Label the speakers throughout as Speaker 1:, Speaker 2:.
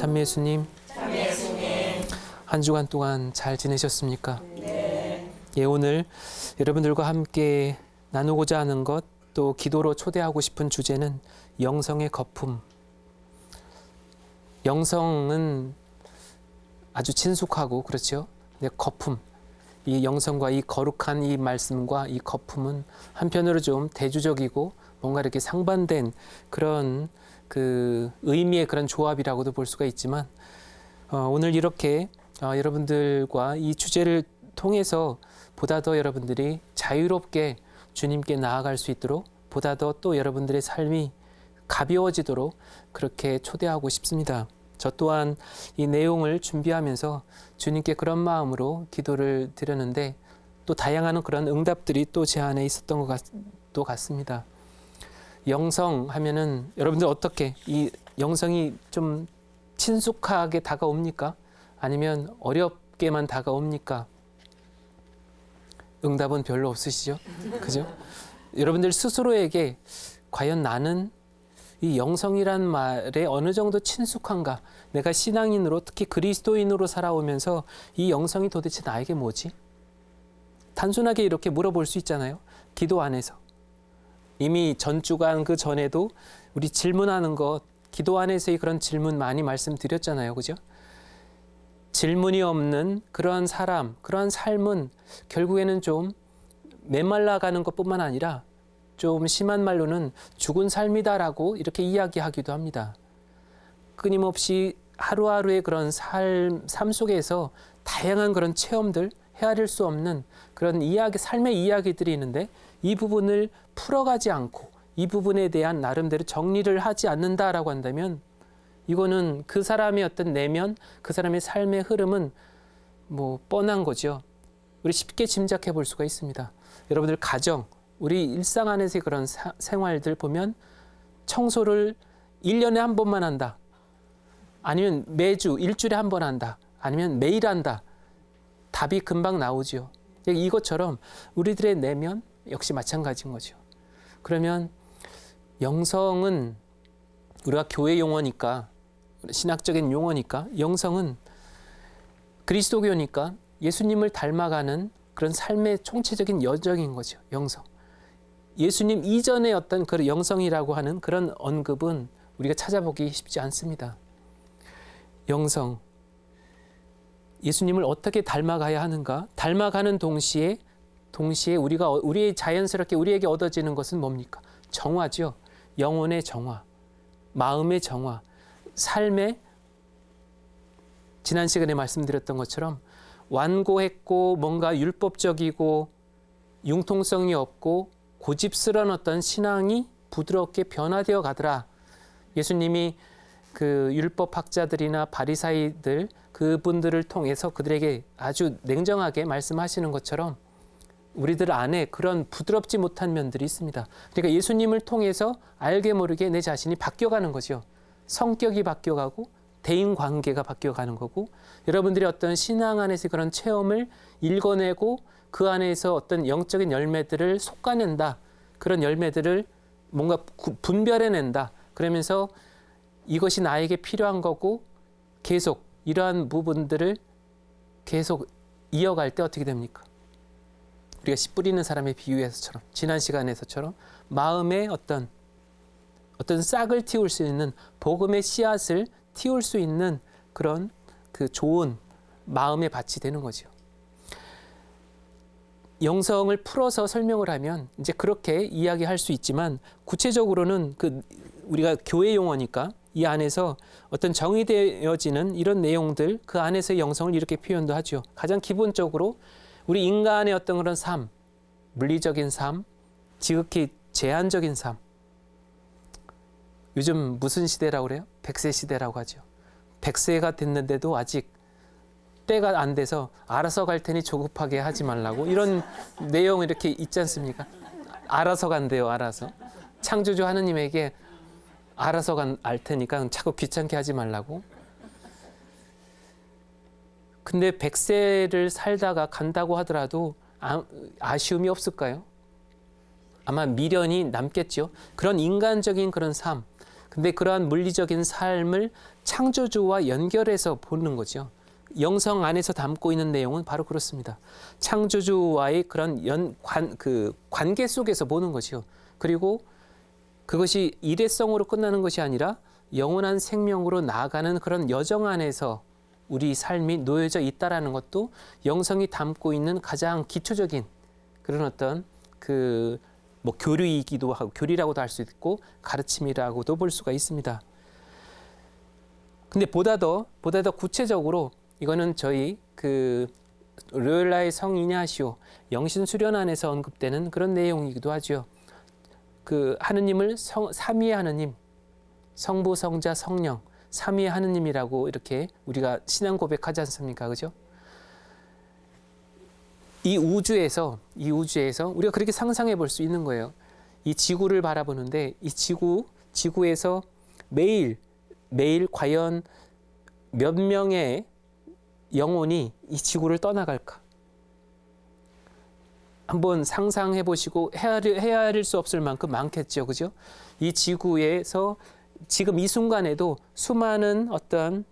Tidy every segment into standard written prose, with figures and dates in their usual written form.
Speaker 1: 참미 예수님, 한 주간 동안 잘 지내셨습니까? 예, 오늘 여러분들과 함께 나누고자 하는 것, 또 기도로 초대하고 싶은 주제는 영성의 거품. 영성은 아주 친숙하고 그렇죠? 근데 거품, 이 영성과 이 거룩한 이 말씀과 이 거품은 한편으로 좀 대조적이고 뭔가 이렇게 상반된 그런 그 의미의 그런 조합이라고도 볼 수가 있지만, 오늘 이렇게 여러분들과 이 주제를 통해서 보다 더 여러분들이 자유롭게 주님께 나아갈 수 있도록, 보다 더 또 여러분들의 삶이 가벼워지도록 그렇게 초대하고 싶습니다. 저 또한 이 내용을 준비하면서 주님께 그런 마음으로 기도를 드렸는데, 또 다양한 그런 응답들이 또 제 안에 있었던 것 같습니다. 영성 하면은 여러분들 어떻게 이 영성이 좀 친숙하게 다가옵니까? 아니면 어렵게만 다가옵니까? 응답은 별로 없으시죠? 그죠? 여러분들 스스로에게 과연 나는 이 영성이란 말에 어느 정도 친숙한가? 내가 신앙인으로, 특히 그리스도인으로 살아오면서 이 영성이 도대체 나에게 뭐지? 단순하게 이렇게 물어볼 수 있잖아요. 기도 안에서. 이미 전주간 그 전에도 우리 질문하는 것, 기도 안에서의 그런 질문 많이 말씀드렸잖아요. 그죠? 질문이 없는 그러한 사람, 그러한 삶은 결국에는 좀 메말라가는 것뿐만 아니라 좀 심한 말로는 죽은 삶이다라고 이렇게 이야기하기도 합니다. 끊임없이 하루하루의 그런 삶 속에서 다양한 그런 체험들, 헤아릴 수 없는 그런 이야기, 삶의 이야기들이 있는데, 이 부분을 풀어가지 않고 이 부분에 대한 나름대로 정리를 하지 않는다라고 한다면, 이거는 그 사람의 어떤 내면, 그 사람의 삶의 흐름은 뭐 뻔한 거죠. 우리 쉽게 짐작해 볼 수가 있습니다. 여러분들 가정, 우리 일상 안에서의 그런 생활들 보면 청소를 1년에 한 번만 한다. 아니면 매주 일주일에 한 번 한다. 아니면 매일 한다. 답이 금방 나오죠. 이것처럼 우리들의 내면 역시 마찬가지인 거죠. 그러면 영성은 우리가 교회 용어니까, 신학적인 용어니까, 영성은 그리스도교니까 예수님을 닮아가는 그런 삶의 총체적인 여정인 거죠. 영성. 예수님 이전의 어떤 그 영성이라고 하는 그런 언급은 우리가 찾아보기 쉽지 않습니다. 영성. 예수님을 어떻게 닮아가야 하는가? 닮아가는 동시에 우리의 자연스럽게 우리에게 얻어지는 것은 뭡니까? 정화죠. 영혼의 정화, 마음의 정화, 삶의, 지난 시간에 말씀드렸던 것처럼 완고했고 뭔가 율법적이고 융통성이 없고 고집스러운 어떤 신앙이 부드럽게 변화되어 가더라. 예수님이 그 율법학자들이나 바리사이들, 그분들을 통해서 그들에게 아주 냉정하게 말씀하시는 것처럼 우리들 안에 그런 부드럽지 못한 면들이 있습니다. 그러니까 예수님을 통해서 알게 모르게 내 자신이 바뀌어가는 거죠. 성격이 바뀌어가고 대인관계가 바뀌어가는 거고, 여러분들이 어떤 신앙 안에서 그런 체험을 읽어내고 그 안에서 어떤 영적인 열매들을 솎아낸다. 그런 열매들을 뭔가 분별해낸다. 그러면서 이것이 나에게 필요한 거고 계속 이러한 부분들을 계속 이어갈 때 어떻게 됩니까? 우리가 씨 뿌리는 사람의 비유에서처럼, 지난 시간에서처럼 마음에 어떤 싹을 틔울 수 있는, 복음의 씨앗을 틔울 수 있는 그런 그 좋은 마음의 밭이 되는 거죠. 영성을 풀어서 설명을 하면 이제 그렇게 이야기할 수 있지만, 구체적으로는 우리가 교회 용어니까 이 안에서 어떤 정의되어지는 이런 내용들, 그 안에서의 영성을 이렇게 표현도 하죠. 가장 기본적으로 우리 인간의 어떤 그런 삶, 물리적인 삶, 지극히 제한적인 삶. 요즘 무슨 시대라고 그래요? 100세 시대라고 하죠. 100세가 됐는데도 아직 때가 안 돼서 알아서 갈 테니 조급하게 하지 말라고, 이런 내용 이렇게 있지 않습니까? 알아서 간대요. 알아서. 창조주 하느님에게 알아서 알 테니까 자꾸 귀찮게 하지 말라고. 근데 100세를 살다가 간다고 하더라도 아쉬움이 없을까요? 아마 미련이 남겠죠. 그런 인간적인 그런 삶, 근데 그러한 물리적인 삶을 창조주와 연결해서 보는 거죠. 영성 안에서 담고 있는 내용은 바로 그렇습니다. 창조주와의 그런 관계 속에서 보는 거죠. 그리고 그것이 일회성으로 끝나는 것이 아니라 영원한 생명으로 나아가는 그런 여정 안에서 우리 삶이 놓여져 있다라는 것도 영성이 담고 있는 가장 기초적인 그런 어떤 교리이기도 하고, 교리라고도 할 수 있고 가르침이라고도 볼 수가 있습니다. 근데 보다 더 구체적으로 이거는 저희 로엘라의 성 이냐시오 영신 수련 안에서 언급되는 그런 내용이기도 하죠. 하느님을 삼위의 하느님, 성부, 성자, 성령, 삼위의 하느님이라고 이렇게 우리가 신앙 고백하지 않습니까? 그죠? 이 우주에서 우리가 그렇게 상상해 볼 수 있는 거예요. 이 지구를 바라보는데 이 지구에서 매일 과연 몇 명의 영혼이 이 지구를 떠나갈까? 한번 상상해 보시고 헤아릴 수 없을 만큼 많겠죠. 그죠? 이 지구에서 지금 이 순간에도 수많은 어떤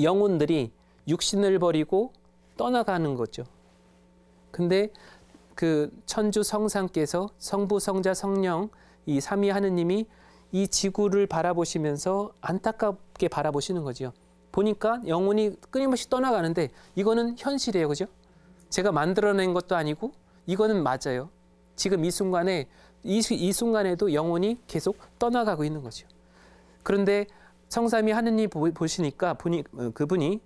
Speaker 1: 영혼들이 육신을 버리고 떠나가는 거죠. 근데 천주 성상께서 성부, 성자, 성령 이 삼위 하느님이 이 지구를 바라보시면서 안타깝게 바라보시는 거죠. 보니까 영혼이 끊임없이 떠나가는데 이거는 현실이에요. 그죠? 제가 만들어낸 것도 아니고 이거는 맞아요. 지금 이 순간에도 영혼이 계속 떠나가고 있는 거죠. 그런데 성삼위 하느님 보시니까 그분이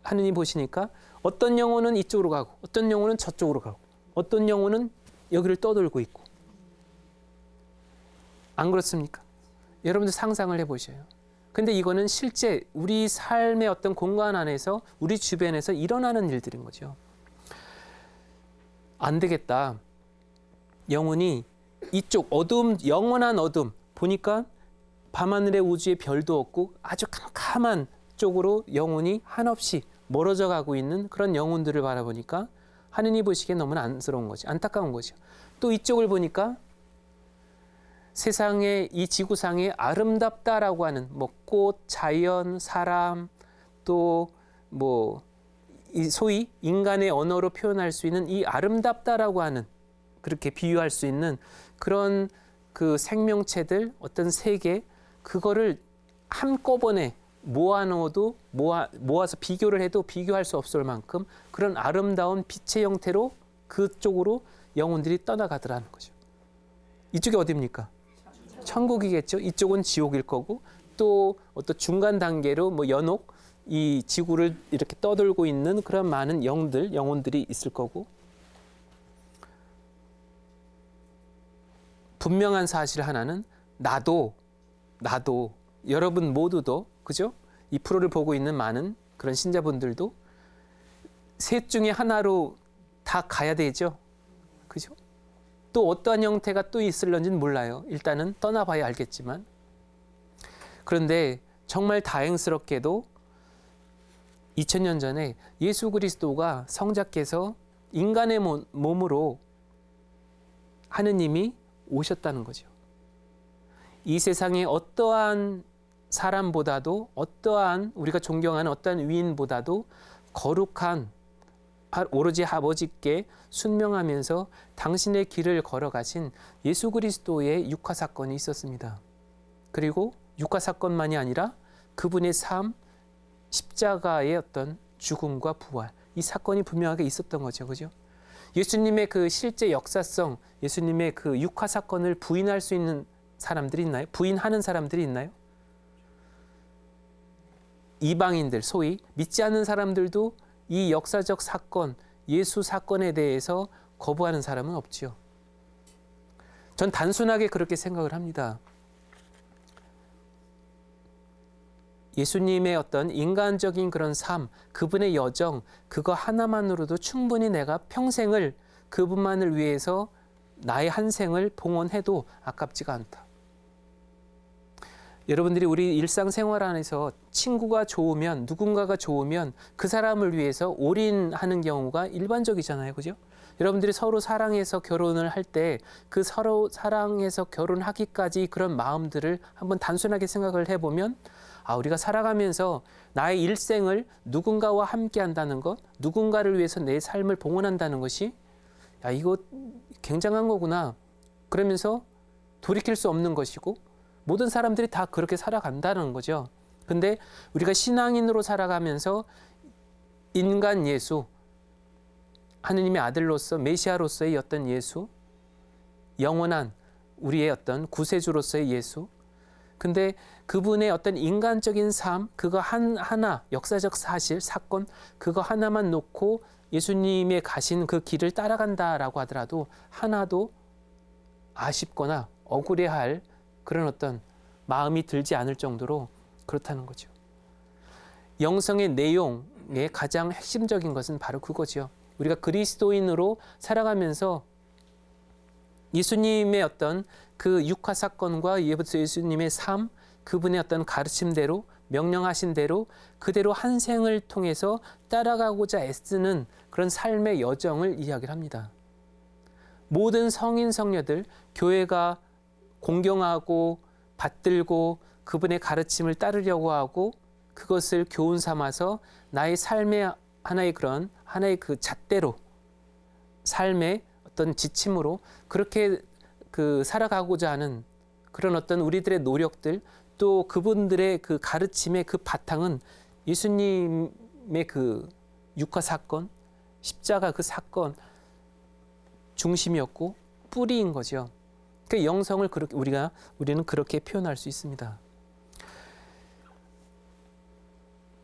Speaker 1: 하느님 보시니까 어떤 영혼은 이쪽으로 가고 어떤 영혼은 저쪽으로 가고 어떤 영혼은 여기를 떠돌고 있고 안 그렇습니까? 여러분들 상상을 해보셔요. 근데 이거는 실제 우리 삶의 어떤 공간 안에서 우리 주변에서 일어나는 일들인 거죠. 안 되겠다. 영혼이 이쪽 영원한 어둠 보니까 밤하늘의 우주에 별도 없고 아주 캄캄한 쪽으로 영혼이 한없이 멀어져 가고 있는 그런 영혼들을 바라보니까 하느님 보시기엔 너무나 안쓰러운 거죠. 안타까운 거죠. 또 이쪽을 보니까 세상에 이 지구상에 아름답다라고 하는 꽃, 자연, 사람 또 소위 인간의 언어로 표현할 수 있는 이 아름답다라고 하는 그렇게 비유할 수 있는 그런 생명체들 어떤 세계 그거를 한꺼번에 모아서 비교를 해도 비교할 수 없을 만큼 그런 아름다운 빛의 형태로 그쪽으로 영혼들이 떠나가더라는 거죠. 이쪽이 어디입니까? 천국이겠죠. 이쪽은 지옥일 거고 또 어떤 중간 단계로 연옥 이 지구를 이렇게 떠돌고 있는 그런 많은 영혼들이 있을 거고 분명한 사실 하나는 나도 여러분 모두도 그죠? 이 프로를 보고 있는 많은 그런 신자분들도 셋 중에 하나로 다 가야 되죠. 그죠? 또 어떠한 형태가 또 있을런지는 몰라요. 일단은 떠나봐야 알겠지만. 그런데 정말 다행스럽게도 2000년 전에 예수 그리스도가 성자께서 인간의 몸으로 하느님이 오셨다는 거죠. 이 세상에 어떠한 사람보다도 어떠한 우리가 존경하는 어떠한 위인보다도 거룩한 오로지 아버지께 순명하면서 당신의 길을 걸어가신 예수 그리스도의 육화 사건이 있었습니다. 그리고 육화 사건만이 아니라 그분의 삶, 십자가의 어떤 죽음과 부활 이 사건이 분명하게 있었던 거죠. 그죠? 예수님의 실제 역사성, 예수님의 육화 사건을 부인할 수 있는 사람들이 있나요? 부인하는 사람들이 있나요? 이방인들, 소위 믿지 않는 사람들도 이 역사적 사건, 예수 사건에 대해서 거부하는 사람은 없지요. 전 단순하게 그렇게 생각을 합니다. 예수님의 어떤 인간적인 그런 삶, 그분의 여정, 그거 하나만으로도 충분히 내가 평생을 그분만을 위해서 나의 한 생을 봉헌해도 아깝지가 않다. 여러분들이 우리 일상생활 안에서 친구가 좋으면 누군가가 좋으면 그 사람을 위해서 올인하는 경우가 일반적이잖아요. 그죠? 여러분들이 서로 사랑해서 결혼을 할 때 그 서로 사랑해서 결혼하기까지 그런 마음들을 한번 단순하게 생각을 해보면 우리가 살아가면서 나의 일생을 누군가와 함께 한다는 것, 누군가를 위해서 내 삶을 봉헌한다는 것이 이거 굉장한 거구나. 그러면서 돌이킬 수 없는 것이고 모든 사람들이 다 그렇게 살아간다는 거죠. 근데 우리가 신앙인으로 살아가면서 인간 예수, 하느님의 아들로서 메시아로서의 어떤 예수, 영원한 우리의 어떤 구세주로서의 예수, 근데 그분의 어떤 인간적인 삶, 그거 하나, 역사적 사실, 사건, 그거 하나만 놓고 예수님의 가신 그 길을 따라간다라고 하더라도 하나도 아쉽거나 억울해할 그런 어떤 마음이 들지 않을 정도로 그렇다는 거죠. 영성의 내용의 가장 핵심적인 것은 바로 그거죠. 우리가 그리스도인으로 살아가면서 예수님의 어떤 그 육화 사건과 예수님의 삶, 그분의 어떤 가르침대로, 명령하신 대로 그대로 한 생을 통해서 따라가고자 애쓰는 그런 삶의 여정을 이야기를 합니다. 모든 성인 성녀들, 교회가 공경하고 받들고 그분의 가르침을 따르려고 하고 그것을 교훈 삼아서 나의 삶의 하나의 그 잣대로, 삶의 어떤 지침으로 그렇게 살아가고자 하는 그런 어떤 우리들의 노력들, 또 그분들의 그 가르침의 그 바탕은 예수님의 그 육화 사건, 십자가 그 사건 중심이었고 뿌리인 거죠. 그 영성을 그렇게 우리는 그렇게 표현할 수 있습니다.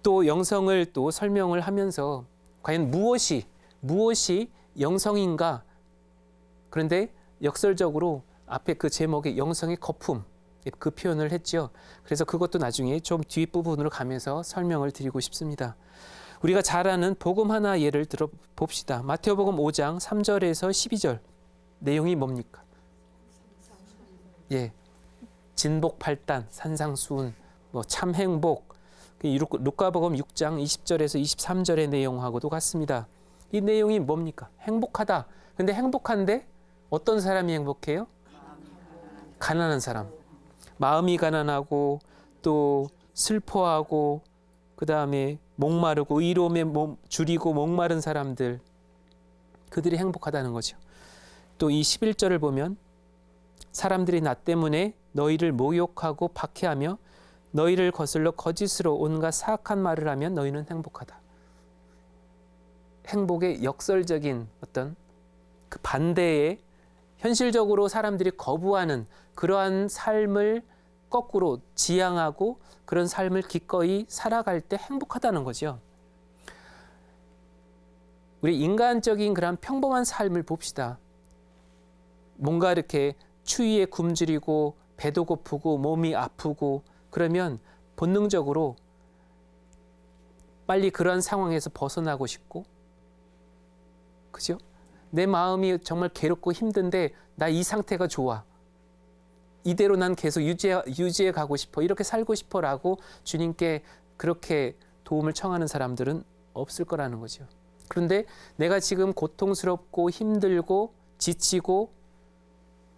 Speaker 1: 또 영성을 또 설명을 하면서 과연 무엇이 영성인가? 그런데 역설적으로 앞에 그 제목에 영성의 거품, 그 표현을 했죠. 그래서 그것도 나중에 좀 뒷부분으로 가면서 설명을 드리고 싶습니다. 우리가 잘 아는 복음 하나 예를 들어 봅시다. 마태복음 5장 3절에서 12절 내용이 뭡니까? 진복팔단, 산상수훈, 참행복. 루카복음 6장 20절에서 23절의 내용하고도 같습니다. 이 내용이 뭡니까? 행복하다. 근데 행복한데 어떤 사람이 행복해요? 가난한 사람. 마음이 가난하고 또 슬퍼하고 그 다음에 목마르고 의로움에 줄이고 목마른 사람들, 그들이 행복하다는 거죠. 또 이 11절을 보면 사람들이 나 때문에 너희를 모욕하고 박해하며 너희를 거슬러 거짓으로 온갖 사악한 말을 하면 너희는 행복하다. 행복의 역설적인 어떤 그 반대에 현실적으로 사람들이 거부하는 그러한 삶을 거꾸로 지향하고 그런 삶을 기꺼이 살아갈 때 행복하다는 거죠. 우리 인간적인 그런 평범한 삶을 봅시다. 뭔가 이렇게 추위에 굶주리고 배도 고프고 몸이 아프고 그러면 본능적으로 빨리 그런 상황에서 벗어나고 싶고, 그죠? 내 마음이 정말 괴롭고 힘든데 나 이 상태가 좋아. 이대로 난 계속 유지해 가고 싶어. 이렇게 살고 싶어라고 주님께 그렇게 도움을 청하는 사람들은 없을 거라는 거죠. 그런데 내가 지금 고통스럽고 힘들고 지치고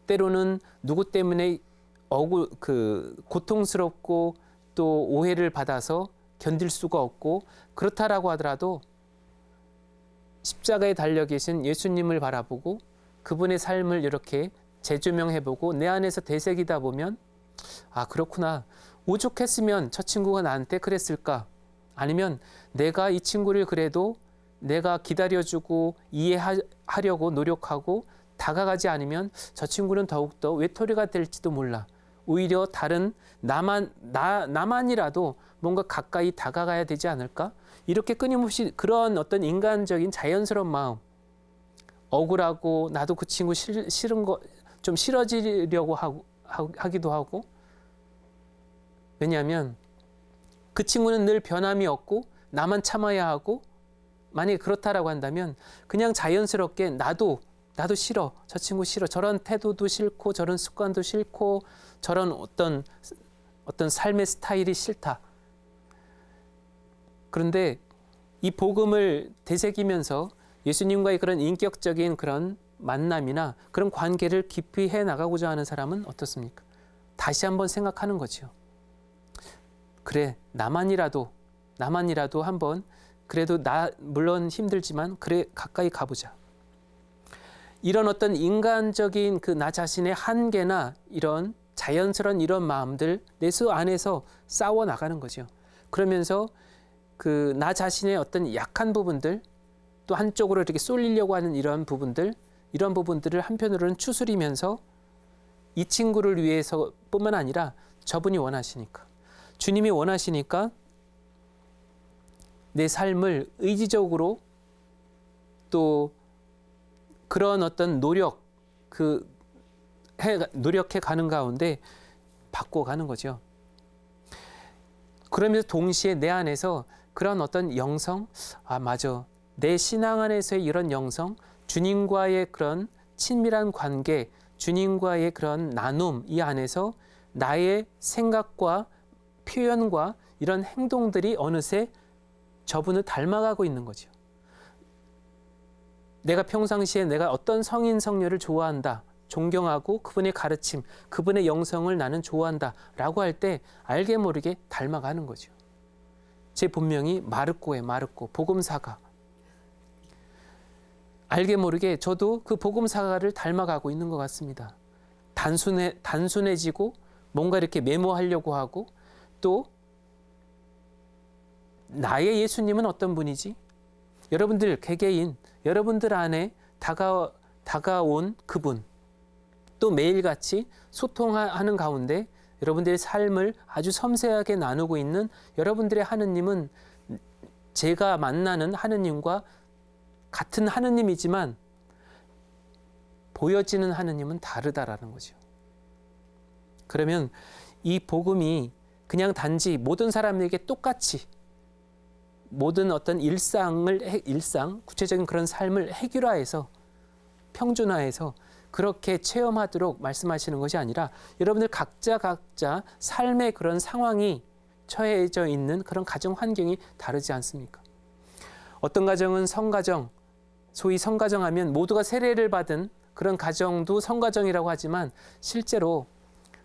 Speaker 1: 때로는 누구 때문에 고통스럽고 또 오해를 받아서 견딜 수가 없고 그렇다라고 하더라도 십자가에 달려 계신 예수님을 바라보고 그분의 삶을 이렇게 재조명해보고 내 안에서 되새기다 보면 그렇구나. 오죽했으면 저 친구가 나한테 그랬을까? 아니면 내가 이 친구를 그래도 내가 기다려주고 이해하려고 노력하고 다가가지 않으면 저 친구는 더욱더 외톨이가 될지도 몰라. 오히려 다른 나만이라도 뭔가 가까이 다가가야 되지 않을까? 이렇게 끊임없이 그런 어떤 인간적인 자연스러운 마음, 억울하고 나도 그 친구 싫은 거 좀 싫어지려고 하기도 하고, 왜냐하면 그 친구는 늘 변함이 없고 나만 참아야 하고, 만약에 그렇다라고 한다면 그냥 자연스럽게 나도 싫어, 저 친구 싫어, 저런 태도도 싫고 저런 습관도 싫고 저런 어떤 삶의 스타일이 싫다. 그런데 이 복음을 되새기면서 예수님과의 그런 인격적인 그런 만남이나 그런 관계를 깊이 해 나가고자 하는 사람은 어떻습니까? 다시 한번 생각하는 거죠. 그래, 나만이라도 한번 그래도 물론 힘들지만 그래 가까이 가보자. 이런 어떤 인간적인 그 나 자신의 한계나 이런 자연스러운 이런 마음들 내수 안에서 싸워 나가는 거죠. 그러면서 그 나 자신의 어떤 약한 부분들 또 한쪽으로 이렇게 쏠리려고 하는 이런 부분들을 한편으로는 추스리면서 이 친구를 위해서뿐만 아니라 저분이 원하시니까, 주님이 원하시니까 내 삶을 의지적으로 또 그런 어떤 노력해 가는 가운데 바꿔가는 거죠. 그러면서 동시에 내 안에서 그런 어떤 영성, 맞아. 내 신앙 안에서의 이런 영성, 주님과의 그런 친밀한 관계, 주님과의 그런 나눔, 이 안에서 나의 생각과 표현과 이런 행동들이 어느새 저분을 닮아가고 있는 거죠. 내가 평상시에 내가 어떤 성인 성녀를 좋아한다, 존경하고 그분의 가르침, 그분의 영성을 나는 좋아한다 라고 할 때 알게 모르게 닮아가는 거죠. 제 본명이 마르코예요. 마르코, 복음사가. 알게 모르게 저도 그 복음사가를 닮아가고 있는 것 같습니다. 단순해지고 뭔가 이렇게 메모하려고 하고 또 나의 예수님은 어떤 분이지? 여러분들 개개인, 여러분들 안에 다가온 그분, 또 매일같이 소통하는 가운데 여러분들의 삶을 아주 섬세하게 나누고 있는 여러분들의 하느님은 제가 만나는 하느님과 같은 하느님이지만 보여지는 하느님은 다르다라는 거죠. 그러면 이 복음이 그냥 단지 모든 사람에게 똑같이 모든 어떤 일상, 구체적인 그런 삶을 해결화해서 평준화해서 그렇게 체험하도록 말씀하시는 것이 아니라 여러분들 각자 삶의 그런 상황이 처해져 있는 그런 가정 환경이 다르지 않습니까? 어떤 가정은 성가정, 소위 성가정하면 모두가 세례를 받은 그런 가정도 성가정이라고 하지만 실제로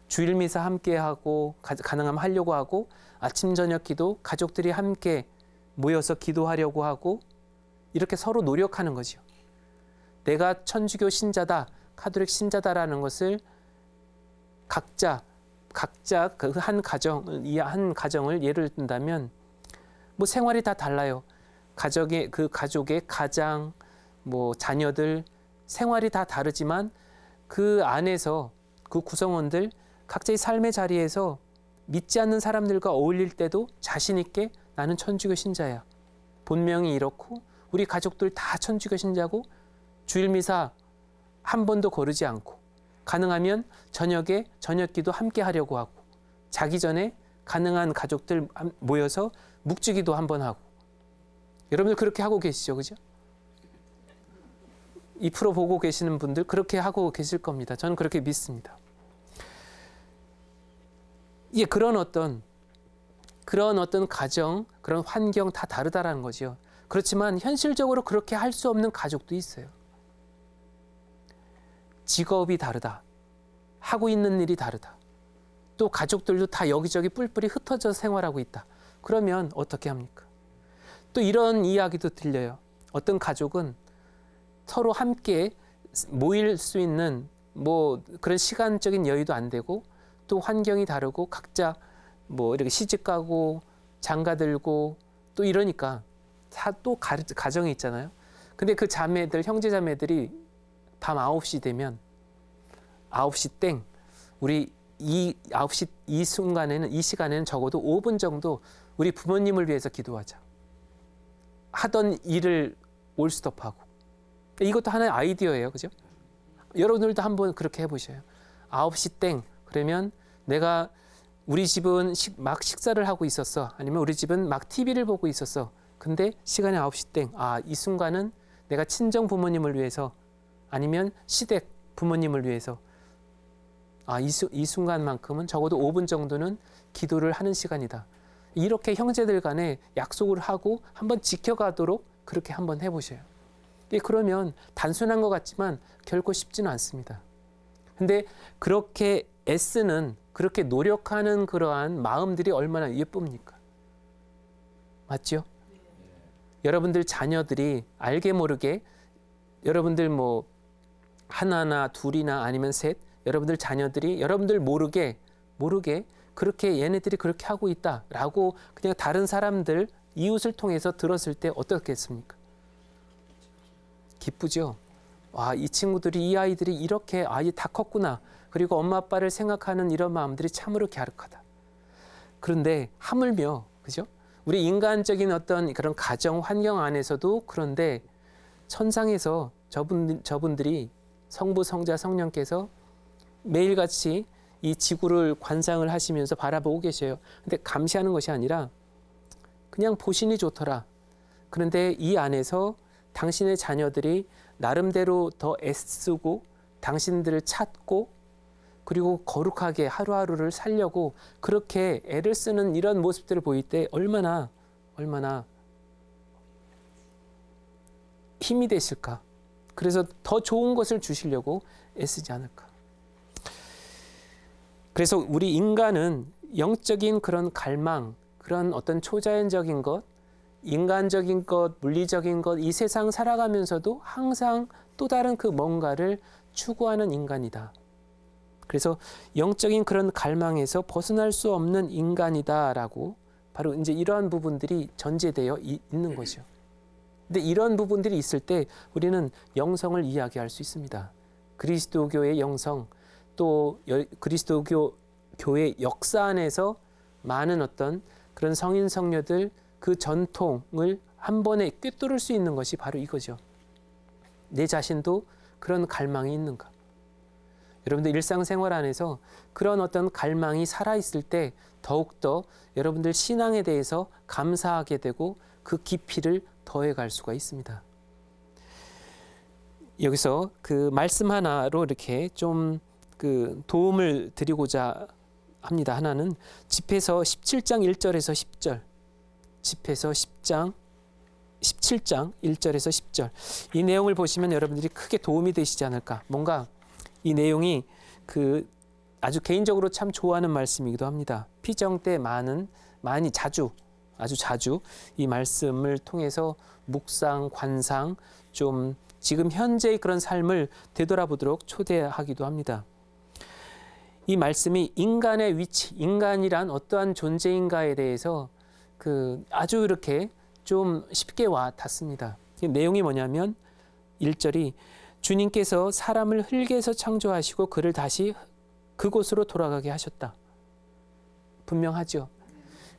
Speaker 1: 주일 미사 함께 하고 가능하면 하려고 하고 아침 저녁 기도 가족들이 함께 모여서 기도하려고 하고 이렇게 서로 노력하는 거죠. 내가 천주교 신자다, 카톨릭 신자다라는 것을 각자 그 한 가정을 예를 든다면 뭐 생활이 다 달라요. 가족의 가장 뭐 자녀들 생활이 다 다르지만 그 안에서 그 구성원들 각자의 삶의 자리에서 믿지 않는 사람들과 어울릴 때도 자신 있게 나는 천주교 신자야. 본명이 이렇고 우리 가족들 다 천주교 신자고 주일 미사 한 번도 거르지 않고 가능하면 저녁에 저녁기도 함께 하려고 하고 자기 전에 가능한 가족들 모여서 묵주기도 한번 하고 여러분들 그렇게 하고 계시죠, 그죠? 이 프로 보고 계시는 분들 그렇게 하고 계실 겁니다. 저는 그렇게 믿습니다. 이게 그런 어떤 가정, 그런 환경 다 다르다라는 거죠. 그렇지만 현실적으로 그렇게 할 수 없는 가족도 있어요. 직업이 다르다. 하고 있는 일이 다르다. 또 가족들도 다 여기저기 뿔뿔이 흩어져 생활하고 있다. 그러면 어떻게 합니까? 또 이런 이야기도 들려요. 어떤 가족은 서로 함께 모일 수 있는 뭐 그런 시간적인 여유도 안 되고 또 환경이 다르고 각자 뭐 이렇게 시집 가고 장가 들고 또 이러니까 또 가정이 있잖아요. 근데 그 형제 자매들이 밤 9시 되면 9시 땡 우리 이 시간에는 적어도 5분 정도 우리 부모님을 위해서 기도하자. 하던 일을 올스톱하고. 이것도 하나의 아이디어예요. 그죠? 여러분들도 한번 그렇게 해보셔요. 9시 땡 그러면 우리 집은 막 식사를 하고 있었어. 아니면 우리 집은 막 TV를 보고 있었어. 근데 시간이 9시 땡. 이 순간은 내가 친정 부모님을 위해서 아니면 시댁 부모님을 위해서 이 순간만큼은 적어도 5분 정도는 기도를 하는 시간이다. 이렇게 형제들 간에 약속을 하고 한번 지켜가도록 그렇게 한번 해보셔요. 그러면 단순한 것 같지만 결코 쉽지는 않습니다. 근데 그렇게 애쓰는, 그렇게 노력하는 그러한 마음들이 얼마나 예쁩니까? 맞죠? 여러분들 자녀들이 알게 모르게 여러분들 뭐 하나나 둘이나 아니면 셋, 여러분들 자녀들이 여러분들 모르게 그렇게 얘네들이 그렇게 하고 있다라고 그냥 다른 사람들, 이웃을 통해서 들었을 때 어떻겠습니까? 기쁘죠? 와, 이 친구들이, 이 아이들이 이렇게 아이 다 컸구나. 그리고 엄마 아빠를 생각하는 이런 마음들이 참으로 갸륵하다. 그런데 하물며, 그죠? 우리 인간적인 어떤 그런 가정 환경 안에서도 그런데 천상에서 저분들이 성부, 성자, 성령께서 매일같이 이 지구를 관상을 하시면서 바라보고 계셔요. 근데 감시하는 것이 아니라 그냥 보시니 좋더라. 그런데 이 안에서 당신의 자녀들이 나름대로 더 애쓰고 당신들을 찾고 그리고 거룩하게 하루하루를 살려고 그렇게 애를 쓰는 이런 모습들을 보일 때 얼마나 힘이 되실까? 그래서 더 좋은 것을 주시려고 애쓰지 않을까? 그래서 우리 인간은 영적인 그런 갈망, 그런 어떤 초자연적인 것, 인간적인 것, 물리적인 것, 이 세상 살아가면서도 항상 또 다른 그 뭔가를 추구하는 인간이다. 그래서 영적인 그런 갈망에서 벗어날 수 없는 인간이다라고 바로 이제 이러한 부분들이 전제되어 있는 거죠. 근데 이런 부분들이 있을 때 우리는 영성을 이야기할 수 있습니다. 그리스도교의 영성, 또 그리스도교 교회 역사 안에서 많은 어떤 그런 성인 성녀들 그 전통을 한 번에 꿰뚫을 수 있는 것이 바로 이거죠. 내 자신도 그런 갈망이 있는가? 여러분들 일상생활 안에서 그런 어떤 갈망이 살아있을 때 더욱더 여러분들 신앙에 대해서 감사하게 되고 그 깊이를 더해갈 수가 있습니다. 여기서 그 말씀 하나로 이렇게 좀 그 도움을 드리고자 합니다. 하나는 집회서 17장 1절에서 10절, 집회서 17장 1절에서 10절 이 내용을 보시면 여러분들이 크게 도움이 되시지 않을까. 뭔가 이 내용이 그 아주 개인적으로 참 좋아하는 말씀이기도 합니다. 피정 때 아주 자주 이 말씀을 통해서 묵상, 관상, 좀 지금 현재의 그런 삶을 되돌아보도록 초대하기도 합니다. 이 말씀이 인간의 위치, 인간이란 어떠한 존재인가에 대해서 그 아주 이렇게 좀 쉽게 와 닿습니다. 내용이 뭐냐면 1절이 주님께서 사람을 흙에서 창조하시고 그를 다시 그곳으로 돌아가게 하셨다. 분명하죠.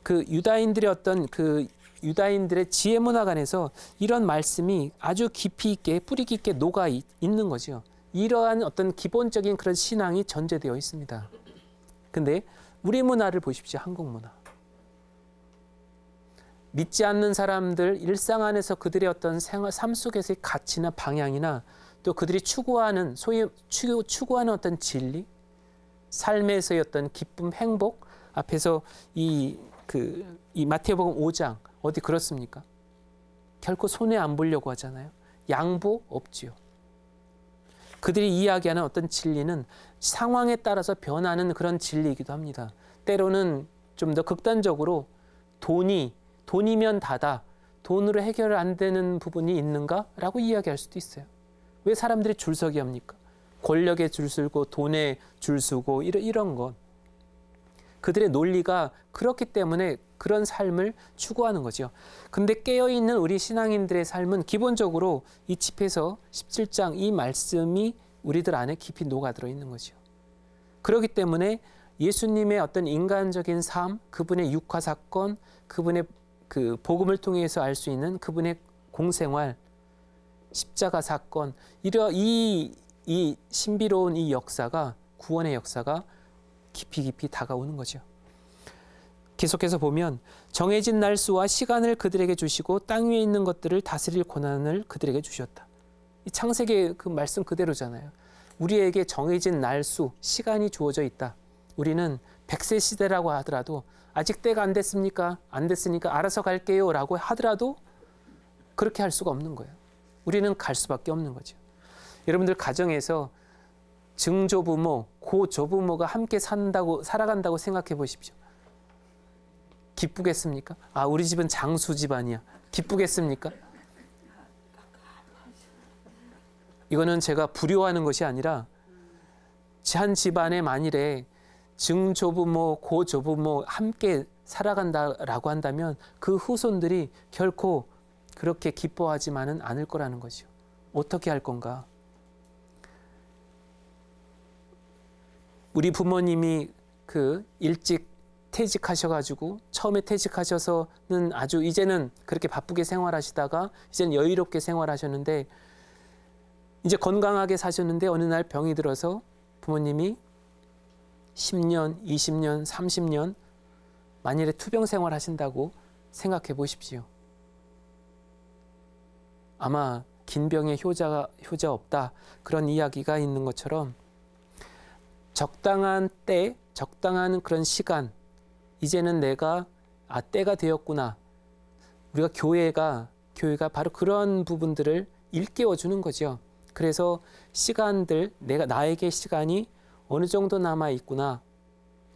Speaker 1: 그 유다인들의 어떤 그 유다인들의 지혜 문학 안에서 이런 말씀이 아주 깊이 있게 뿌리 깊게 녹아 있는 거죠. 이러한 어떤 기본적인 그런 신앙이 전제되어 있습니다. 근데 우리 문화를 보십시오. 한국 문화. 믿지 않는 사람들 일상 안에서 그들의 어떤 삶 속에서의 가치나 방향이나 또 그들이 추구하는 소위 추구하는 어떤 진리, 삶에서의 어떤 기쁨, 행복 앞에서 이 마태복음 5장 어디 그렇습니까? 결코 손해 안 보려고 하잖아요. 양보 없지요. 그들이 이야기하는 어떤 진리는 상황에 따라서 변하는 그런 진리이기도 합니다. 때로는 좀 더 극단적으로 돈이면 다다. 돈으로 해결 안 되는 부분이 있는가라고 이야기할 수도 있어요. 왜 사람들이 줄서기 합니까? 권력에 줄서고 돈에 줄서고 이런 것. 그들의 논리가 그렇기 때문에 그런 삶을 추구하는 거죠. 근데 깨어있는 우리 신앙인들의 삶은 기본적으로 이 집회서 17장 이 말씀이 우리들 안에 깊이 녹아들어 있는 거죠. 그렇기 때문에 예수님의 어떤 인간적인 삶, 그분의 육화 사건, 그분의 그 복음을 통해서 알 수 있는 그분의 공생활, 십자가 사건, 이 신비로운 이 역사가 구원의 역사가 깊이 다가오는 거죠. 계속해서 보면 정해진 날수와 시간을 그들에게 주시고 땅 위에 있는 것들을 다스릴 권한을 그들에게 주셨다. 이 창세기 그 말씀 그대로잖아요. 우리에게 정해진 날수, 시간이 주어져 있다. 우리는 100세 시대라고 하더라도 아직 때가 안 됐습니까? 안 됐으니까 알아서 갈게요 라고 하더라도 그렇게 할 수가 없는 거예요. 우리는 갈 수밖에 없는 거죠. 여러분들 가정에서 증조부모, 고조부모가 함께 살아간다고 생각해 보십시오. 기쁘겠습니까? 아, 우리 집은 장수 집안이야. 기쁘겠습니까? 이거는 제가 불효하는 것이 아니라 한 집안에 만일에 증조부모, 고조부모 함께 살아간다라고 한다면 그 후손들이 결코 그렇게 기뻐하지만은 않을 거라는 거죠. 어떻게 할 건가? 우리 부모님이 일찍 퇴직하셔가지고 처음에 퇴직하셔서는 아주 이제는 그렇게 바쁘게 생활하시다가 이제는 여유롭게 생활하셨는데 이제 건강하게 사셨는데 어느 날 병이 들어서 부모님이 10년, 20년, 30년 만일에 투병 생활하신다고 생각해 보십시오. 아마 긴 병에 효자 없다 그런 이야기가 있는 것처럼 적당한 때, 적당한 그런 시간 이제는 내가 때가 되었구나. 우리가 교회가 바로 그런 부분들을 일깨워 주는 거죠. 그래서 시간들, 나에게 시간이 어느 정도 남아 있구나.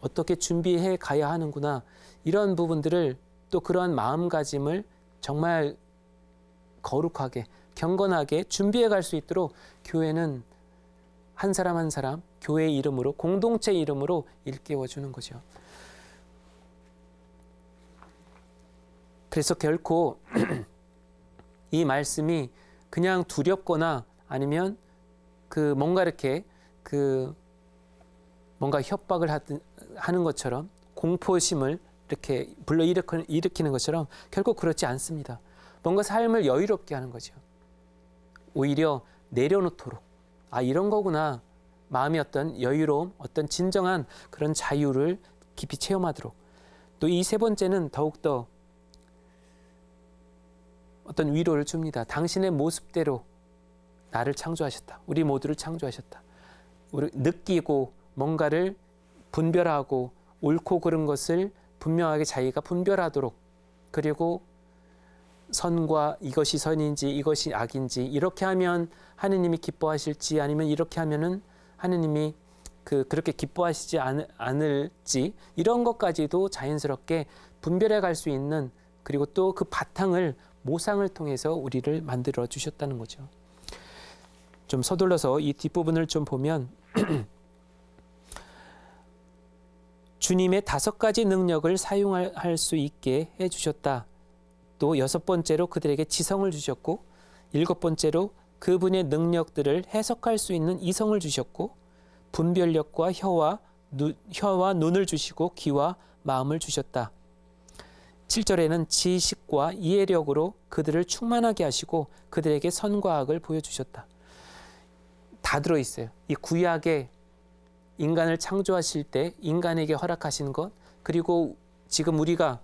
Speaker 1: 어떻게 준비해 가야 하는구나. 이런 부분들을 또 그러한 마음가짐을 정말 거룩하게, 경건하게 준비해 갈 수 있도록 교회는 한 사람 한 사람 교회 이름으로, 공동체 이름으로 일깨워 주는 거죠. 그래서 결코 이 말씀이 그냥 두렵거나 아니면 뭔가 이렇게 뭔가 협박을 하는 것처럼 공포심을 이렇게 일으키는 것처럼 결코 그렇지 않습니다. 뭔가 삶을 여유롭게 하는 거죠. 오히려 내려놓도록 이런 거구나. 마음의 어떤 여유로움, 어떤 진정한 그런 자유를 깊이 체험하도록. 또 이 세 번째는 더욱더 어떤 위로를 줍니다. 당신의 모습대로 나를 창조하셨다. 우리 모두를 창조하셨다. 우리 느끼고 뭔가를 분별하고 옳고 그른 것을 분명하게 자기가 분별하도록, 그리고 선과 이것이 선인지 이것이 악인지, 이렇게 하면 하느님이 기뻐하실지 아니면 이렇게 하면은 하느님이 그렇게 기뻐하시지 않을지, 이런 것까지도 자연스럽게 분별해 갈 수 있는, 그리고 또 그 바탕을 모상을 통해서 우리를 만들어 주셨다는 거죠. 좀 서둘러서 이 뒷부분을 좀 보면 주님의 5가지 능력을 사용할 수 있게 해주셨다. 또 6번째로 그들에게 지성을 주셨고, 7번째로 그분의 능력들을 해석할 수 있는 이성을 주셨고, 분별력과 혀와 눈을 주시고 귀와 마음을 주셨다. 7절에는 지식과 이해력으로 그들을 충만하게 하시고 그들에게 선과 악을 보여주셨다. 다 들어있어요. 이 구약에 인간을 창조하실 때 인간에게 허락하신 것, 그리고 지금 우리가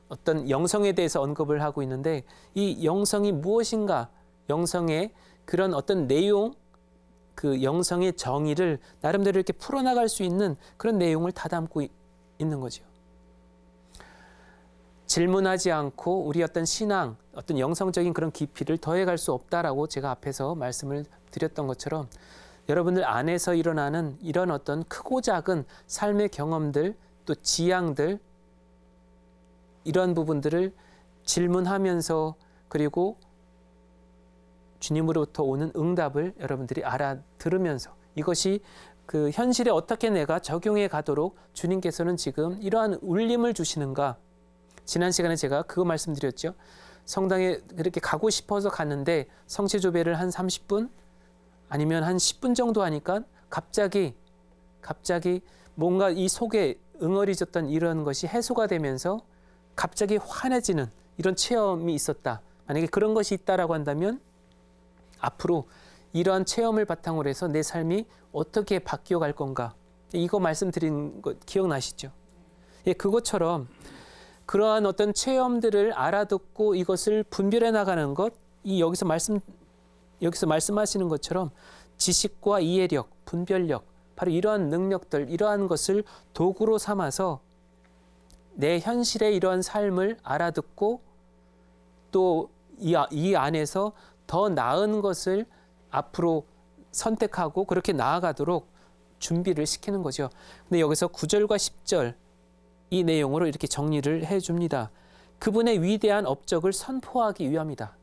Speaker 1: 어떤 영성에 대해서 언급을 하고 있는데, 이 영성이 무엇인가, 영성의 그런 어떤 내용, 그 영성의 정의를 나름대로 이렇게 풀어나갈 수 있는 그런 내용을 다 담고 있는 거죠. 질문하지 않고 우리 어떤 신앙, 어떤 영성적인 그런 깊이를 더해갈 수 없다라고 제가 앞에서 말씀을 드렸던 것처럼, 여러분들 안에서 일어나는 이런 어떤 크고 작은 삶의 경험들, 또 지향들, 이런 부분들을 질문하면서, 그리고 주님으로부터 오는 응답을 여러분들이 알아들으면서, 이것이 그 현실에 어떻게 내가 적용해 가도록 주님께서는 지금 이러한 울림을 주시는가. 지난 시간에 제가 그거 말씀드렸죠. 성당에 그렇게 가고 싶어서 갔는데 성체조배를 한 30분 아니면 한 10분 정도 하니까 갑자기 뭔가 이 속에 응어리졌던 이런 것이 해소가 되면서 갑자기 환해지는 이런 체험이 있었다. 만약에 그런 것이 있다라고 한다면 앞으로 이러한 체험을 바탕으로 해서 내 삶이 어떻게 바뀌어 갈 건가. 이거 말씀드린 거 기억나시죠? 예, 그것처럼 그러한 어떤 체험들을 알아듣고 이것을 분별해 나가는 것, 여기서 말씀하시는 것처럼 지식과 이해력, 분별력, 바로 이러한 능력들, 이러한 것을 도구로 삼아서 내 현실의 이러한 삶을 알아듣고 또 이 안에서 더 나은 것을 앞으로 선택하고 그렇게 나아가도록 준비를 시키는 거죠. 근데 여기서 9절과 10절 이 내용으로 이렇게 정리를 해줍니다. 그분의 위대한 업적을 선포하기 위함이다.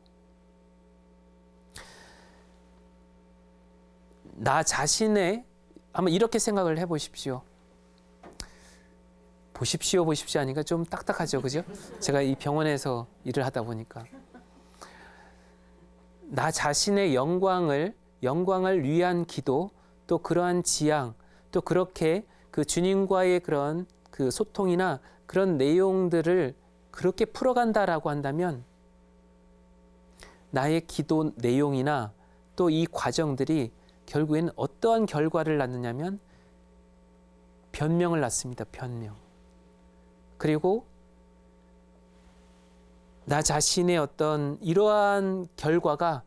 Speaker 1: 나 자신의 한번 이렇게 생각을 해보십시오. 보십시오 하니까 좀 딱딱하죠, 그죠? 제가 이 병원에서 일을 하다 보니까 나 자신의 영광을 위한 기도, 또 그러한 지향, 또 그렇게 그 주님과의 그런 그 소통이나 그런 내용들을 그렇게 풀어간다라고 한다면 나의 기도 내용이나 또 이 과정들이 결국에는 어떠한 결과를 낳느냐면 변명을 낳습니다. 변명. 그리고 나 자신의 어떤 이러한 결과가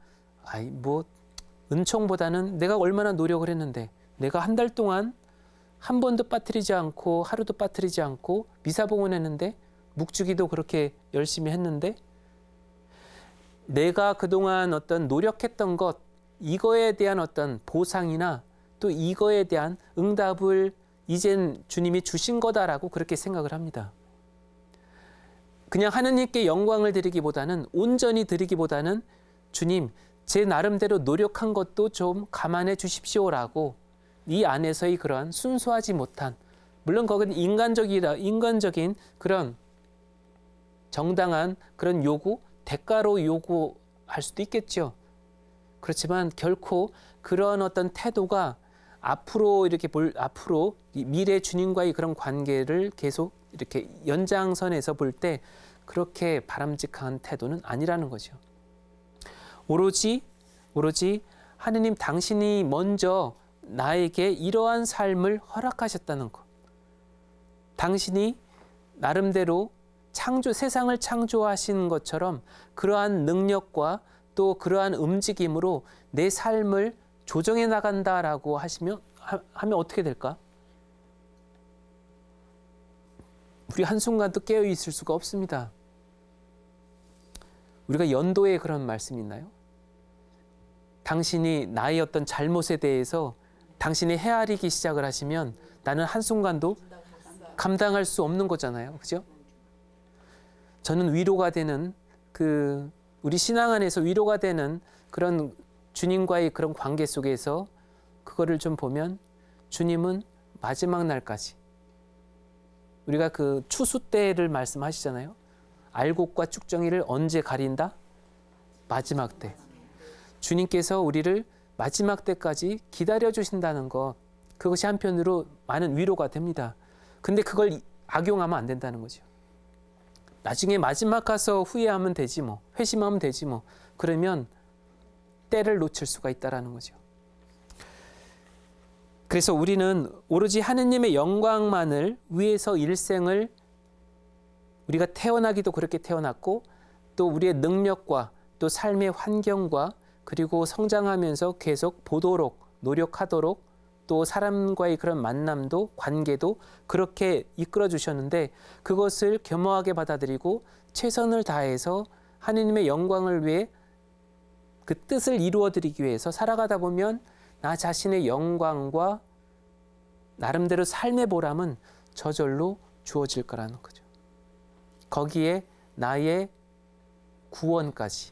Speaker 1: 은총보다는 내가 얼마나 노력을 했는데 내가 한 달 동안 한 번도 빠뜨리지 않고 하루도 빠뜨리지 않고 미사봉헌했는데 묵주기도 그렇게 열심히 했는데 내가 그동안 어떤 노력했던 것 이거에 대한 어떤 보상이나 또 이거에 대한 응답을 이젠 주님이 주신 거다라고 그렇게 생각을 합니다. 그냥 하느님께 영광을 드리기보다는 온전히 드리기보다는 주님 제 나름대로 노력한 것도 좀 감안해 주십시오라고 이 안에서의 그런 순수하지 못한 물론 거기는 인간적인 그런 정당한 그런 요구 대가로 요구할 수도 있겠죠. 그렇지만 결코 그런 어떤 태도가 앞으로 미래 주님과의 그런 관계를 계속 이렇게 연장선에서 볼 때 그렇게 바람직한 태도는 아니라는 거죠. 오로지 하느님 당신이 먼저 나에게 이러한 삶을 허락하셨다는 것. 당신이 나름대로 세상을 창조하신 것처럼 그러한 능력과 또 그러한 움직임으로 내 삶을 조정해 나간다라고 하면 어떻게 될까? 우리 한순간도 깨어 있을 수가 없습니다. 우리가 연도에 그런 말씀이 있나요? 당신이 나의 어떤 잘못에 대해서 당신이 헤아리기 시작을 하시면 나는 한순간도 감당할 수 없는 거잖아요. 그죠? 저는 위로가 되는 우리 신앙 안에서 위로가 되는 그런 주님과의 그런 관계 속에서 그거를 좀 보면 주님은 마지막 날까지 우리가 그 추수 때를 말씀하시잖아요. 알곡과 쭉정이를 언제 가린다? 마지막 때. 주님께서 우리를 마지막 때까지 기다려 주신다는 것, 그것이 한편으로 많은 위로가 됩니다. 근데 그걸 악용하면 안 된다는 거죠. 나중에 마지막 가서 후회하면 되지 뭐, 회심하면 되지 뭐. 그러면 때를 놓칠 수가 있다라는 거죠. 그래서 우리는 오로지 하느님의 영광만을 위해서 일생을 우리가 태어나기도 그렇게 태어났고 또 우리의 능력과 또 삶의 환경과 그리고 성장하면서 계속 보도록 노력하도록 또 사람과의 그런 만남도 관계도 그렇게 이끌어 주셨는데 그것을 겸허하게 받아들이고 최선을 다해서 하느님의 영광을 위해 그 뜻을 이루어드리기 위해서 살아가다 보면 나 자신의 영광과 나름대로 삶의 보람은 저절로 주어질 거라는 거죠. 거기에 나의 구원까지.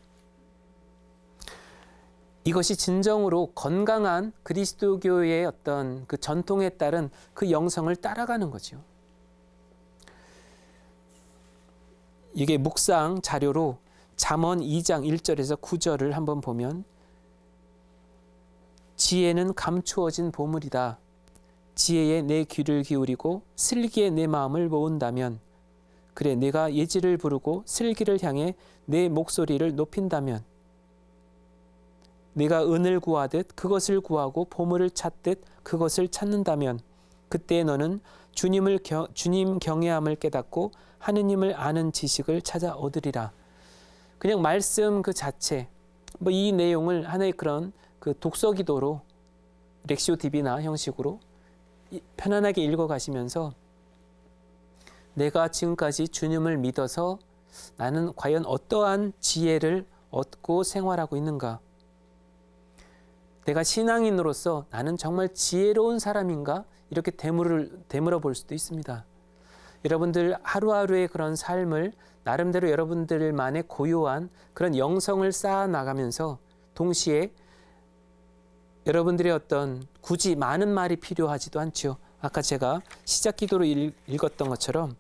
Speaker 1: 이것이 진정으로 건강한 그리스도교의 어떤 그 전통에 따른 그 영성을 따라가는 거죠. 이게 묵상 자료로 잠언 2장 1절에서 9절을 한번 보면 지혜는 감추어진 보물이다. 지혜에 내 귀를 기울이고 슬기에 내 마음을 모은다면 그래 내가 예지를 부르고 슬기를 향해 내 목소리를 높인다면 내가 은을 구하듯 그것을 구하고 보물을 찾듯 그것을 찾는다면 그때 너는 주님 경외함을 깨닫고 하느님을 아는 지식을 찾아 얻으리라. 그냥 말씀 그 자체 이 내용을 하나의 그런 그 독서 기도로 렉시오 DB나 형식으로 편안하게 읽어가시면서 내가 지금까지 주님을 믿어서 나는 과연 어떠한 지혜를 얻고 생활하고 있는가? 내가 신앙인으로서 나는 정말 지혜로운 사람인가? 이렇게 되물어 볼 수도 있습니다. 여러분들 하루하루의 그런 삶을 나름대로 여러분들만의 고유한 그런 영성을 쌓아 나가면서 동시에 여러분들의 어떤 굳이 많은 말이 필요하지도 않죠. 아까 제가 시작 기도로 읽었던 것처럼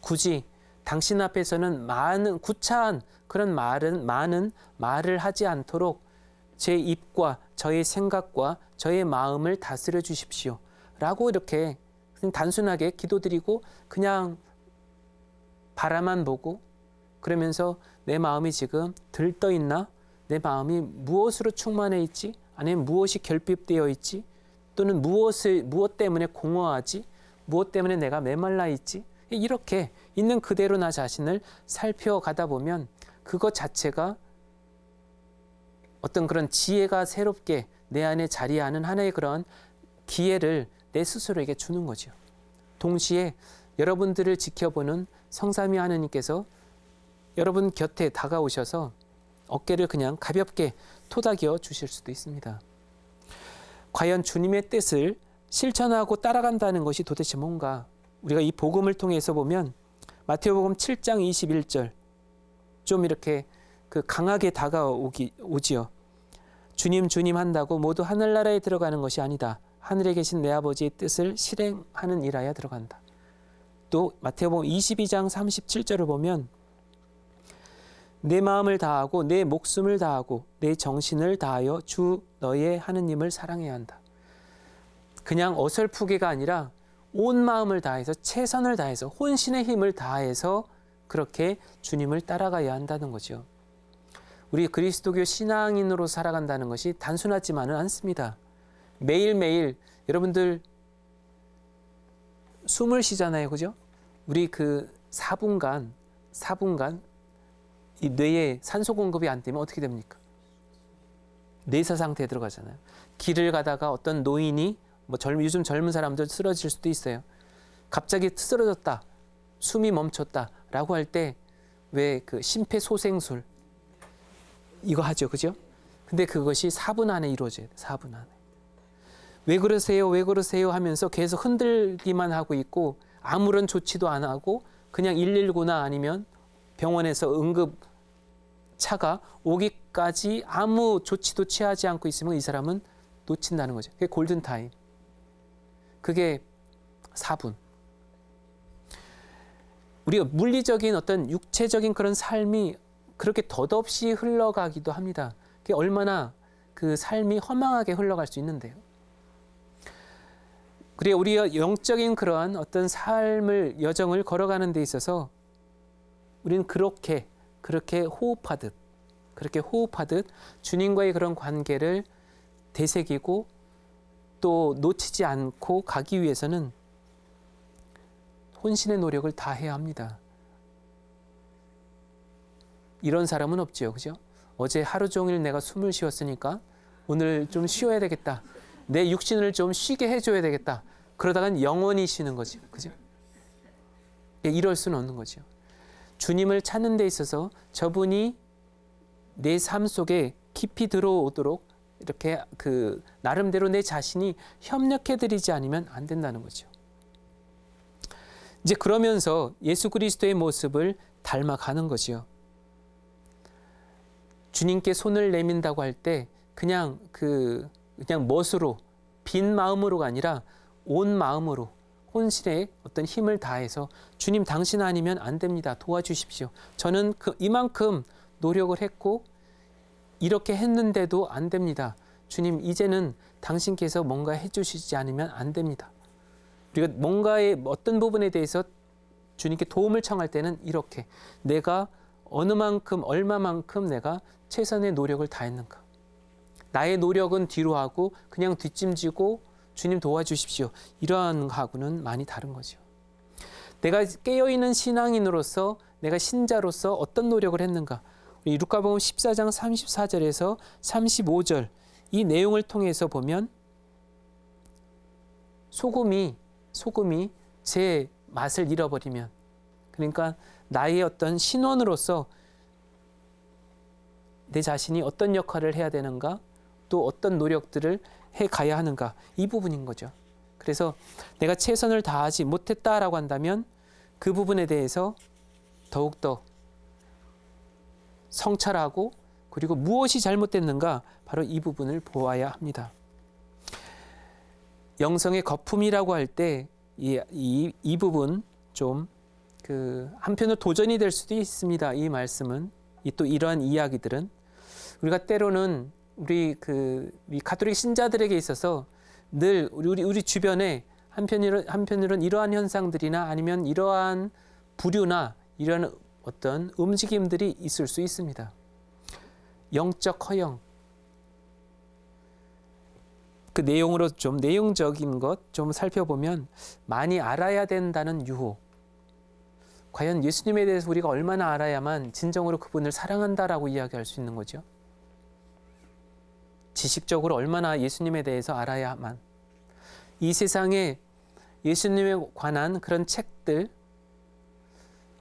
Speaker 1: 굳이 당신 앞에서는 많은 구차한 그런 많은 말을 하지 않도록 제 입과 저의 생각과 저의 마음을 다스려 주십시오. 라고 이렇게 그냥 단순하게 기도드리고 그냥 바라만 보고 그러면서 내 마음이 지금 들떠 있나? 내 마음이 무엇으로 충만해 있지? 아니면 무엇이 결핍되어 있지? 또는 무엇 때문에 공허하지? 무엇 때문에 내가 메말라 있지? 이렇게 있는 그대로 나 자신을 살펴가다 보면 그것 자체가 어떤 그런 지혜가 새롭게 내 안에 자리하는 하나의 그런 기회를 내 스스로에게 주는 거죠. 동시에 여러분들을 지켜보는 성삼위 하느님께서 여러분 곁에 다가오셔서 어깨를 그냥 가볍게 토닥여 주실 수도 있습니다. 과연 주님의 뜻을 실천하고 따라간다는 것이 도대체 뭔가? 우리가 이 복음을 통해서 보면 마태복음 7장 21절 좀 이렇게 강하게 다가오지요. 주님 주님 한다고 모두 하늘나라에 들어가는 것이 아니다. 하늘에 계신 내 아버지의 뜻을 실행하는 일하여 들어간다. 또 마태복음 22장 37절을 보면 내 마음을 다하고 내 목숨을 다하고 내 정신을 다하여 주 너의 하느님을 사랑해야 한다. 그냥 어설프게가 아니라 온 마음을 다해서 최선을 다해서 혼신의 힘을 다해서 그렇게 주님을 따라가야 한다는 거죠. 우리 그리스도교 신앙인으로 살아간다는 것이 단순하지만은 않습니다. 매일매일 여러분들 숨을 쉬잖아요. 그죠? 우리 4분간 이 뇌에 산소 공급이 안 되면 어떻게 됩니까? 뇌사 상태에 들어가잖아요. 길을 가다가 어떤 노인이 요즘 젊은 사람들 쓰러질 수도 있어요. 갑자기 쓰러졌다. 숨이 멈췄다라고 할 때 왜 심폐소생술 이거 하죠. 그죠? 근데 그것이 4분 안에 이루어져야 돼. 4분 안에. 왜 그러세요? 왜 그러세요? 하면서 계속 흔들기만 하고 있고 아무런 조치도 안 하고 그냥 119나 아니면 병원에서 응급차가 오기까지 아무 조치도 취하지 않고 있으면 이 사람은 놓친다는 거죠. 그게 골든타임. 그게 4분. 우리가 물리적인 어떤 육체적인 그런 삶이 그렇게 덧없이 흘러가기도 합니다. 그게 얼마나 그 삶이 허망하게 흘러갈 수 있는데요. 그래 우리가 영적인 그러한 어떤 삶을 여정을 걸어가는 데 있어서 우리는 그렇게 호흡하듯 주님과의 그런 관계를 되새기고 또 놓치지 않고 가기 위해서는 혼신의 노력을 다해야 합니다. 이런 사람은 없지요. 그죠? 어제 하루 종일 내가 숨을 쉬었으니까 오늘 좀 쉬어야 되겠다. 내 육신을 좀 쉬게 해줘야 되겠다. 그러다간 영원히 쉬는 거죠. 그죠? 이럴 수는 없는 거죠. 주님을 찾는 데 있어서 저분이 내 삶 속에 깊이 들어오도록 이렇게 나름대로 내 자신이 협력해드리지 않으면 안 된다는 거죠. 이제 그러면서 예수 그리스도의 모습을 닮아가는 거지요. 주님께 손을 내민다고 할 때 그냥 멋으로 빈 마음으로가 아니라 온 마음으로 혼신의 어떤 힘을 다해서 주님 당신 아니면 안 됩니다. 도와주십시오. 저는 이만큼 노력을 했고 이렇게 했는데도 안 됩니다. 주님 이제는 당신께서 뭔가 해주시지 않으면 안 됩니다. 우리가 뭔가의 어떤 부분에 대해서 주님께 도움을 청할 때는 이렇게 내가 어느 만큼 얼마만큼 내가 최선의 노력을 다했는가. 나의 노력은 뒤로 하고 그냥 뒷짐지고 주님 도와주십시오. 이러한 거하고는 많이 다른 거죠. 내가 깨어있는 신앙인으로서 내가 신자로서 어떤 노력을 했는가. 우리 루카복음 14장 34절에서 35절 이 내용을 통해서 보면 소금이 제 맛을 잃어버리면 그러니까 나의 어떤 신원으로서 내 자신이 어떤 역할을 해야 되는가, 또 어떤 노력들을 해 가야 하는가, 이 부분인 거죠. 그래서 내가 최선을 다하지 못했다라고 한다면 그 부분에 대해서 더욱더 성찰하고, 그리고 무엇이 잘못됐는가, 바로 이 부분을 보아야 합니다. 영성의 거품이라고 할 때 이 부분 좀 한편으로 도전이 될 수도 있습니다. 이 말씀은, 또 이러한 이야기들은 우리가 때로는 우리 가톨릭 신자들에게 있어서 늘 우리 주변에 한편으로는 이러한 현상들이나 아니면 이러한 부류나 이러한 어떤 움직임들이 있을 수 있습니다. 영적 허영, 그 내용으로 좀 내용적인 것 좀 살펴보면 많이 알아야 된다는 유혹. 과연 예수님에 대해서 우리가 얼마나 알아야만 진정으로 그분을 사랑한다라고 이야기할 수 있는 거죠? 지식적으로 얼마나 예수님에 대해서 알아야만. 이 세상에 예수님에 관한 그런 책들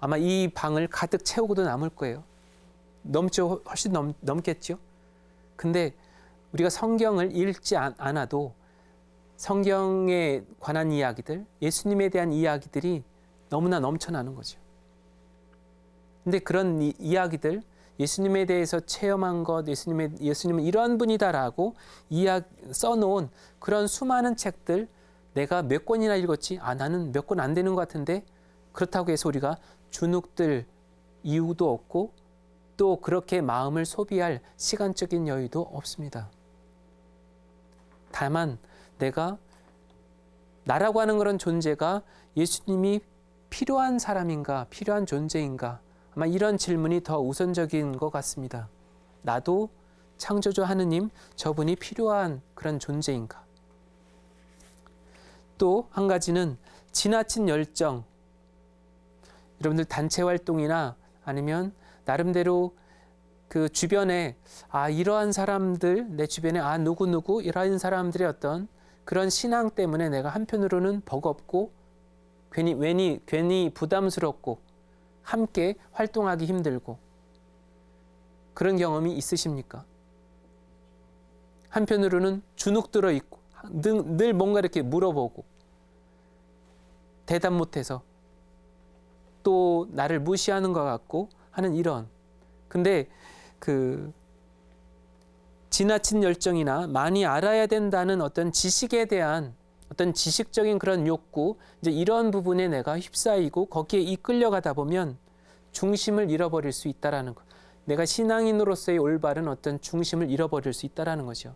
Speaker 1: 아마 이 방을 가득 채우고도 남을 거예요. 넘죠. 훨씬 넘겠죠. 근데 우리가 성경을 읽지 않아도 성경에 관한 이야기들, 예수님에 대한 이야기들이 너무나 넘쳐나는 거죠. 근데 그런 이야기들, 예수님에 대해서 체험한 것, 예수님은 이러한 분이다라고 써놓은 그런 수많은 책들, 내가 몇 권이나 읽었지? 나는 몇 권 안 되는 것 같은데, 그렇다고 해서 우리가 주눅들 이유도 없고 또 그렇게 마음을 소비할 시간적인 여유도 없습니다. 다만 나라고 하는 그런 존재가 예수님이 필요한 사람인가, 필요한 존재인가, 아마 이런 질문이 더 우선적인 것 같습니다. 나도 창조주 하느님, 저분이 필요한 그런 존재인가. 또 한 가지는 지나친 열정. 여러분들 단체 활동이나 아니면 나름대로 그 주변에 이러한 사람들, 내 주변에 누구누구 이러한 사람들의 어떤 그런 신앙 때문에 내가 한편으로는 버겁고 괜히 부담스럽고 함께 활동하기 힘들고, 그런 경험이 있으십니까? 한편으로는 주눅 들어 있고 늘 뭔가 이렇게 물어보고 대답 못해서 또 나를 무시하는 것 같고 하는 이런. 근데 지나친 열정이나 많이 알아야 된다는 어떤 지식에 대한 어떤 지식적인 그런 욕구, 이제 이런 부분에 내가 휩싸이고 거기에 이끌려가다 보면 중심을 잃어버릴 수 있다라는 것. 내가 신앙인으로서의 올바른 어떤 중심을 잃어버릴 수 있다라는 거죠.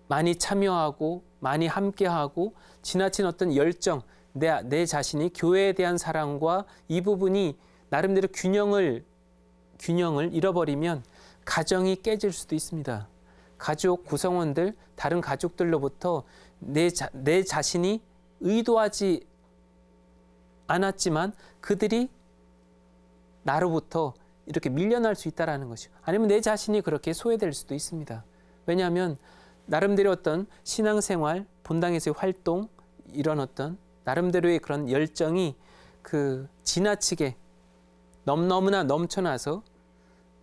Speaker 1: 많이 참여하고 많이 함께하고 지나친 어떤 열정, 내 자신이 교회에 대한 사랑과 이 부분이 나름대로 균형을 잃어버리면 가정이 깨질 수도 있습니다. 가족 구성원들, 다른 가족들로부터 내 자신이 의도하지 않았지만 그들이 나로부터 이렇게 밀려날 수 있다는 것이죠. 아니면 내 자신이 그렇게 소외될 수도 있습니다. 왜냐하면 나름대로 어떤 신앙생활, 본당에서의 활동, 이런 어떤 나름대로의 그런 열정이 지나치게 너무나 넘쳐나서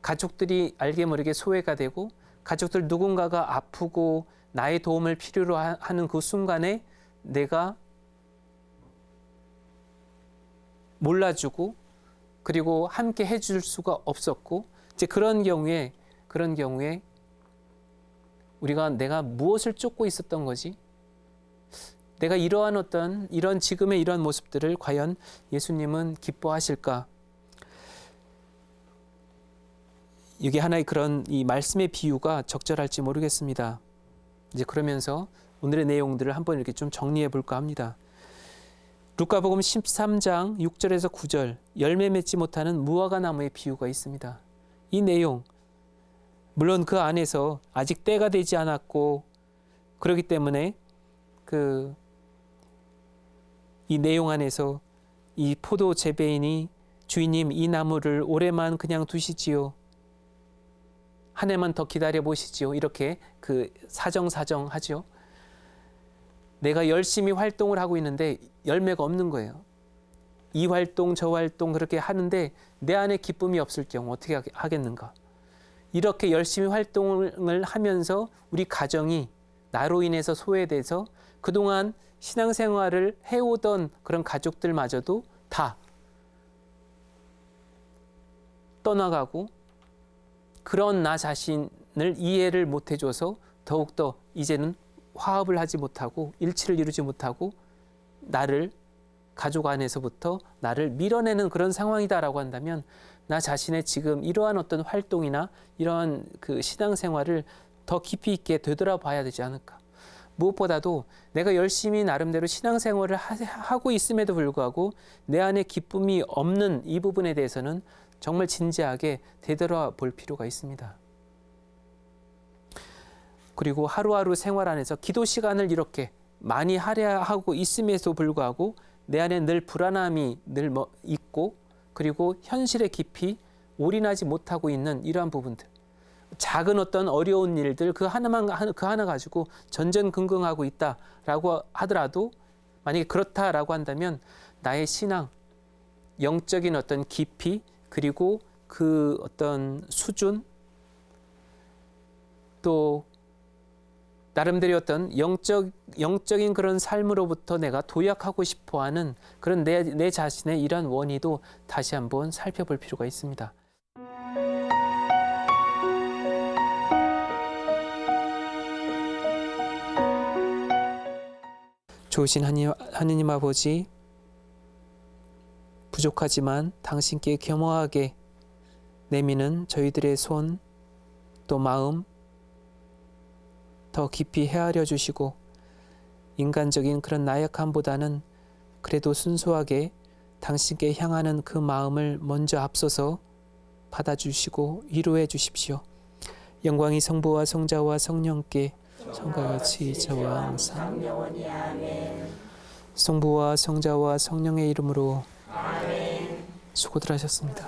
Speaker 1: 가족들이 알게 모르게 소외가 되고, 가족들 누군가가 아프고 나의 도움을 필요로 하는 그 순간에 내가 몰라주고 그리고 함께 해줄 수가 없었고, 이제 그런 경우에 우리가 내가 무엇을 쫓고 있었던 거지? 내가 이런 지금의 이런 모습들을 과연 예수님은 기뻐하실까? 이게 하나의 그런 이 말씀의 비유가 적절할지 모르겠습니다. 이제 그러면서 오늘의 내용들을 한번 이렇게 좀 정리해 볼까 합니다. 루카복음 13장 6절에서 9절, 열매 맺지 못하는 무화과 나무의 비유가 있습니다. 이 내용, 물론 그 안에서 아직 때가 되지 않았고 그렇기 때문에 이 내용 안에서 이 포도 재배인이 주인님 이 나무를 올해만 그냥 두시지요. 한 해만 더 기다려 보시지요. 이렇게 사정하죠. 내가 열심히 활동을 하고 있는데 열매가 없는 거예요. 이 활동 저 활동 그렇게 하는데 내 안에 기쁨이 없을 경우 어떻게 하겠는가? 이렇게 열심히 활동을 하면서 우리 가정이 나로 인해서 소외돼서 그동안 신앙생활을 해오던 그런 가족들마저도 다 떠나가고 그런 나 자신을 이해를 못 해줘서 더욱더 이제는 화합을 하지 못하고 일치를 이루지 못하고 나를 가족 안에서부터 나를 밀어내는 그런 상황이다라고 한다면 나 자신의 지금 이러한 어떤 활동이나 이러한 그 신앙생활을 더 깊이 있게 되돌아봐야 되지 않을까. 무엇보다도 내가 열심히 나름대로 신앙생활을 하고 있음에도 불구하고 내 안에 기쁨이 없는 이 부분에 대해서는 정말 진지하게 되돌아볼 필요가 있습니다. 그리고 하루하루 생활 안에서 기도 시간을 이렇게 많이 할애하고 있음에도 불구하고 내 안에 늘 불안함이 늘 있고 그리고 현실에 깊이 올인하지 못하고 있는 이러한 부분들. 작은 어떤 어려운 일들 그 하나 가지고 전전긍긍하고 있다라고 하더라도 만약에 그렇다라고 한다면 나의 신앙, 영적인 어떤 깊이 그리고 그 어떤 수준 또 나름대로 어떤 영적인 그런 삶으로부터 내가 도약하고 싶어하는 그런 내 자신의 이러한 원의도 다시 한번 살펴볼 필요가 있습니다. 좋으신 하느님 아버지, 부족하지만 당신께 겸허하게 내미는 저희들의 손 또 마음 더 깊이 헤아려 주시고 인간적인 그런 나약함보다는 그래도 순수하게 당신께 향하는 그 마음을 먼저 앞서서 받아주시고 위로해 주십시오. 영광이 성부와 성자와 성령께 성과 같이 이제와 항상 성부와 성자와 성령의 이름으로 수고들 하셨습니다.